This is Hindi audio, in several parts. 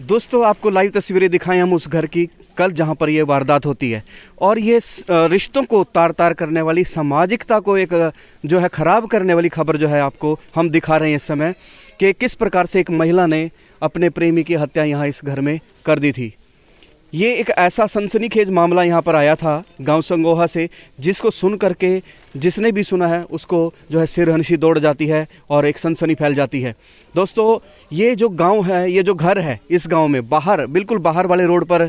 दोस्तों आपको लाइव तस्वीरें दिखाएं हम उस घर की कल जहां पर यह वारदात होती है और ये रिश्तों को तार तार करने वाली सामाजिकता को एक जो है ख़राब करने वाली खबर जो है आपको हम दिखा रहे हैं इस समय कि किस प्रकार से एक महिला ने अपने प्रेमी की हत्या यहां इस घर में कर दी थी। ये एक ऐसा सनसनीखेज मामला यहाँ पर आया था गांव संगोहा से, जिसको सुन करके जिसने भी सुना है उसको जो है सिर हंसी दौड़ जाती है और एक सनसनी फैल जाती है। दोस्तों ये जो गांव है, ये जो घर है, इस गांव में बाहर बिल्कुल बाहर वाले रोड पर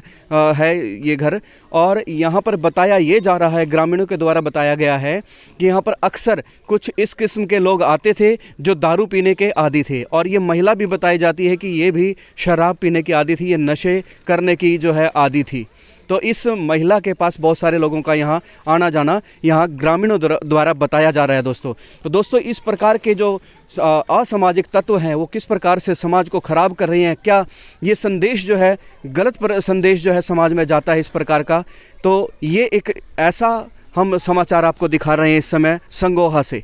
है ये घर। और यहाँ पर बताया ये जा रहा है, ग्रामीणों के द्वारा बताया गया है कि यहाँ पर अक्सर कुछ इस किस्म के लोग आते थे जो दारू पीने के आदी थे। और ये महिला भी बताई जाती है कि ये भी शराब पीने की आदी थी, ये नशे करने की जो है आदी थी। तो इस महिला के पास बहुत सारे लोगों का यहाँ आना जाना यहाँ ग्रामीणों द्वारा बताया जा रहा है दोस्तों। तो दोस्तों इस प्रकार के जो असामाजिक तत्व हैं वो किस प्रकार से समाज को ख़राब कर रहे हैं, क्या ये संदेश जो है गलत संदेश जो है समाज में जाता है इस प्रकार का। तो ये एक ऐसा हम समाचार आपको दिखा रहे हैं इस समय संगोहा से।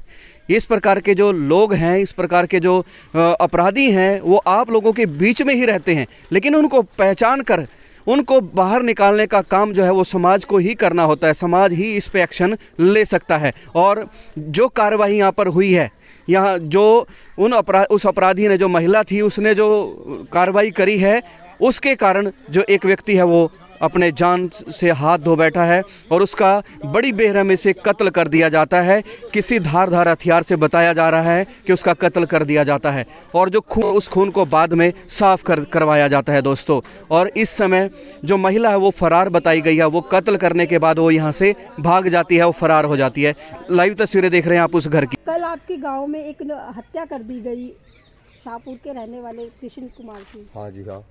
इस प्रकार के जो लोग हैं, इस प्रकार के जो अपराधी हैं वो आप लोगों के बीच में ही रहते हैं, लेकिन उनको पहचान कर उनको बाहर निकालने का काम जो है वो समाज को ही करना होता है। समाज ही इस पे एक्शन ले सकता है। और जो कार्रवाई यहाँ पर हुई है, यहाँ जो उस अपराधी ने, जो महिला थी, उसने जो कार्रवाई करी है, उसके कारण जो एक व्यक्ति है वो अपने जान से हाथ धो बैठा है और उसका बड़ी बेरहमी से कत्ल कर दिया जाता है। किसी धारदार हथियार से बताया जा रहा है कि उसका कत्ल कर दिया जाता है और जो उस खून को बाद में साफ करवाया जाता है दोस्तों। और इस समय जो महिला है वो फरार बताई गई है। वो कत्ल करने के बाद वो यहाँ से भाग जाती है, वो फरार हो जाती है। लाइव तस्वीरें देख रहे हैं आप उस घर की। कल आपके गाँव में एक हत्या कर दी गई शाहपुर के रहने वाले कृष्ण कुमार की। हाँ जी हाँ।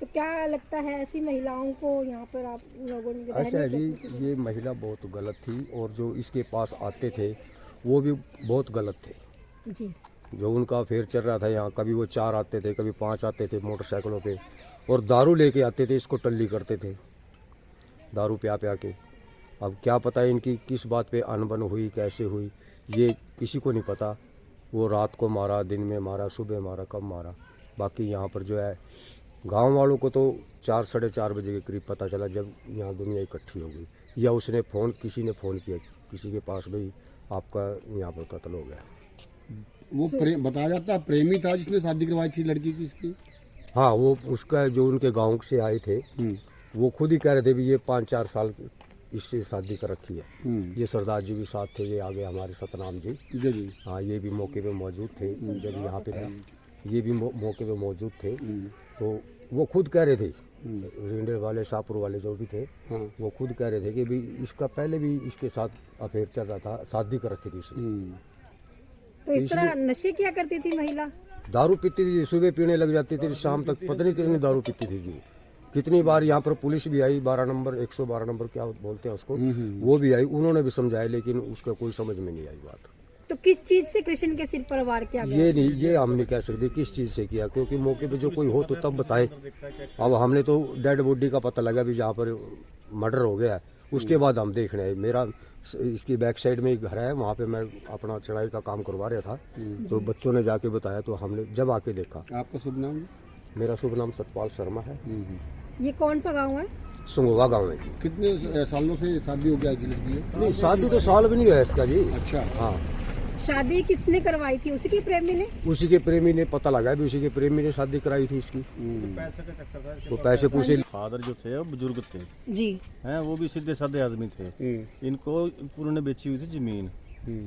तो क्या लगता है ऐसी महिलाओं को यहाँ पर आप लोगों ने ऐसा है जी, ये महिला बहुत गलत थी और जो इसके पास आते थे वो भी बहुत गलत थे जी। जो उनका अफेयर चल रहा था यहाँ, कभी वो 4 आते थे, कभी 5 आते थे मोटरसाइकिलों पे और दारू लेके आते थे, इसको टल्ली करते थे दारू प्या के। अब क्या पता इनकी किस बात पे अनबन हुई, कैसे हुई, ये किसी को नहीं पता। वो रात को मारा, दिन में मारा, सुबह मारा, कब मारा। बाकी यहाँ पर जो है गांव वालों को तो 4 साढ़े 4 बजे के करीब पता चला, जब यहाँ दुनिया इकट्ठी हो गई, या उसने किसी ने फ़ोन किया किसी के पास, भाई आपका यहाँ पर कत्ल हो गया। वो बताया जाता है प्रेमी था जिसने शादी करवाई थी लड़की की इसकी। हाँ, वो उसका जो उनके गांव से आए थे वो खुद ही कह रहे थे भी ये 5-4 साल इससे शादी कर रखी है। ये सरदार जी भी साथ थे, ये आगे हमारे सतनाम जी जी। हाँ, ये भी मौके पे मौजूद थे जब यहाँ पे ये भी मौके पे मौजूद थे। तो वो खुद कह रहे थे, रेंडर वाले, शाहपुर वाले जो भी थे, वो खुद कह रहे थे कि भी इसका पहले भी इसके साथ अफेयर चल रहा था, शादी कर रखी थी उसने। तो इस तरह नशे क्या करती थी महिला? दारू पीती थी, सुबह पीने लग जाती थी, शाम तक पता नहीं कितनी दारू पीती थी जी। कितनी बार यहाँ पर पुलिस भी आई, 12 नंबर 112 नंबर क्या बोलते हैं उसको, वो भी आई, उन्होंने भी समझाया, लेकिन उसका कोई समझ में नहीं आई बात। तो किस चीज से कृष्ण के सिर पर वार किया गया? ये हम नहीं कह सकते किस चीज से किया, क्योंकि मौके पे जो कोई हो तो तब बताए। अब हमने तो डेड बॉडी का पता लगा भी जहाँ पर मर्डर हो गया, उसके बाद हम देख रहे हैं। मेरा इसकी बैक साइड में एक घर है, वहाँ पे मैं अपना चढ़ाई का काम करवा रहा था, तो बच्चों ने जाके बताया, तो हमने जब आके देखा। आपका शुभ नाम? मेरा शुभ नाम सतपाल शर्मा है। ये कौन सा गाँव है? संगोवा गाँव है। कितने सालों से शादी हो गया लड़की है? नहीं, शादी तो साल भी नहीं है इसका जी। अच्छा। हाँ। शादी किसने करवाई थी? उसी के प्रेमी ने? उसी के प्रेमी ने, पता लगा भी उसी के प्रेमी ने शादी कराई थी इसकी। पैसे का चक्कर था। वो पैसे पूसे। फादर जो थे वो बुजुर्ग थे जी हैं, वो भी सीधे साधे आदमी थे। इनको उन्होंने बेची हुई थी जमीन,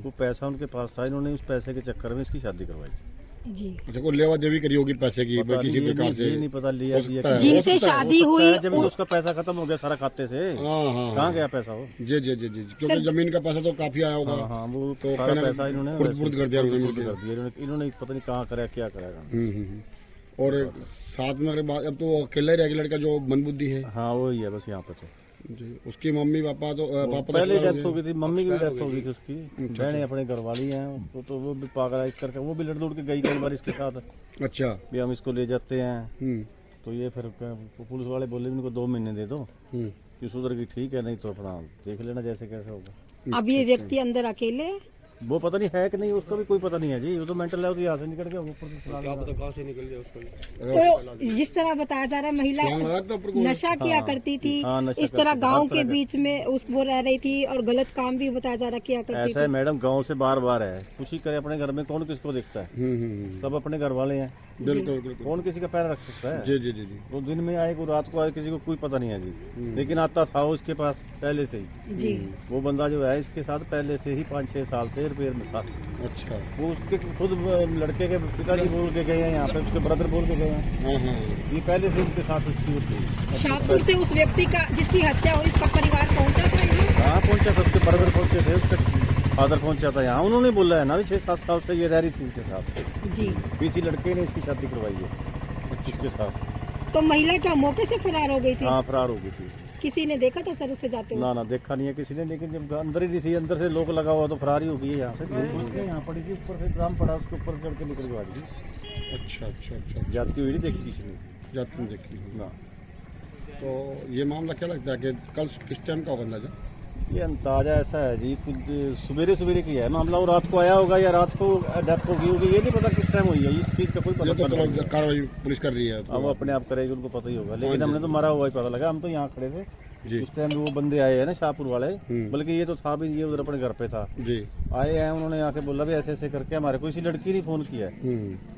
वो पैसा उनके पास था, इन्होंने उस पैसे के चक्कर में इसकी शादी करवाई थी जी। अच्छा, कोई लेवा देवी करी होगी पैसे की किसी प्रकार से? नहीं पता, लिया जिनसे शादी हुई जब उसका पैसा खत्म हो गया सारा खाते से। कहाँ गया पैसा वो? जी जी जी जी, क्योंकि जमीन का पैसा तो काफी आया होगा। हाँ, वो तो सारा पैसा इन्होंने कर दिया इन्होंने पता नहीं कहाँ कराया, क्या कराया। और साथ में अगर बात, अब तो अकेला ही रह गया लड़का जो मंदबुद्धि है। हाँ, वही है बस यहाँ पे तो जी। उसकी मम्मी पापा तो पहले डेथ हो गई थी, मम्मी की भी डेथ हो गई थी उसकी। बहनें अपने घरवाली हैं, तो वो भी पागल करके वो भी लड़ दौड़ के गई कई बार इसके साथ। अच्छा। भी हम इसको ले जाते हैं, तो ये फिर पुलिस वाले बोले इनको 2 महीने दे दो कि सुधर की ठीक है, नहीं तो अपना देख लेना जैसे कैसे होगा। अब ये व्यक्ति अंदर अकेले? वो पता नहीं है कि नहीं, उसका भी कोई पता नहीं है जी। वो तो मेंटल है, वो तो यहाँ से निकल गया ऊपर से चला क्या गया। पता कहाँ से निकल गया उसका। तो जिस तरह बताया जा रहा है महिला छलांग लगा था ऊपर को? नशा किया करती थी, हाँ, नशा इस तरह करती थी, गांव हर के तरह का। बीच में वो रह रही थी और गलत काम भी बताया जा रहा किया करती ऐसा है थी। मैडम, गांव से बार बार है, कुछ ही करे अपने घर में कौन किसको देखता है, सब अपने घर वाले हैं, बिल्कुल बिल्कुल। कौन किसी का पैर रख सकता है। जी जी जी जी। वो दिन में आए को रात को आए, किसी को कोई पता नहीं है जी। लेकिन आता था वो उसके पास पहले से ही। जी वो बंदा जो है इसके साथ पहले से ही 5-6 साल से रिपेयर में था। अच्छा। वो उसके खुद लड़के के पिताजी बोल के गए हैं, यहाँ पे उसके ब्रदर बोल के गए हैं, हाँ हाँ। ये पहले से उसके साथ उसकी वो थी। शाहपुर से उस व्यक्ति का जिसकी हत्या हुई उसका परिवार पहुंचा था यहाँ? कहाँ पहुंचा था, उसके ब्रदर पहुंचे थे, उसके फादर पहुंचा था यहाँ। उन्होंने बोला है ना 6-7 साल से ये रह रही थी उसके साथ, जी। किसी लड़के ने इसकी शादी करवाई है उसके साथ। तो महिला क्या मौके से फरार हो गई थी? हाँ, फरार हो गई थी। किसी ने देखा था सर उसे जाते हुए? ना देखा नहीं है किसी ने, लेकिन जब अंदर ही नहीं थी, अंदर से लोग लगा हुआ तो फरार ही हो गई है यहाँ से। यहाँ पड़ी थी, ऊपर से ड्राम पड़ा, उसके ऊपर चढ़ के निकल गई थी। अच्छा अच्छा अच्छा। जाती हुई नहीं देखी किसी ने जाते में देखी। ना। तो ये मामला क्या लगता है कि कल किस टाइम का होगा अंदाजा? ये अंदाजा ऐसा है जी, कुछ सवेरे की है मामला। वो रात को आया होगा या रात को डेथ होगी होगी, ये नहीं पता किस टाइम हुई है, इस चीज़ का कोई ये पता तो नहीं। चलो कार्रवाई पुलिस कर रही है। अब वो अपने आप करेगी, उनको पता ही होगा। लेकिन हमने तो मरा हुआ ही पता लगा, हम तो यहाँ खड़े थे जी। उस टाइम वो बंदे आए हैं ना शाहपुर वाले, बल्कि ये तो था भी, ये उधर अपने घर पे था। जी। आए हैं, उन्होंने आके बोला भी ऐसे ऐसे करके हमारे को इसी लड़की ने फोन किया है,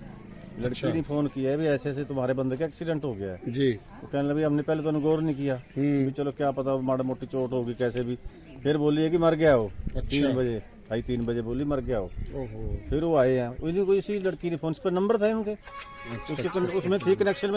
लड़की ने फोन किया है भी ऐसे ऐसे तुम्हारे बंदे का एक्सीडेंट हो गया है। जी। वो कहने लगे हमने पहले तो गौर नहीं किया, भी चलो क्या पता माड़ा मोटी चोट होगी कैसे भी। फिर बोली है कि मर गया हो, 3 बजे 2:30 बजे बोली मर गया हो। ओहो। फिर वो आए हैं, उन्हीं को इसी लड़की ने फोन पर नंबर था उनके, उसमें थी कनेक्शन में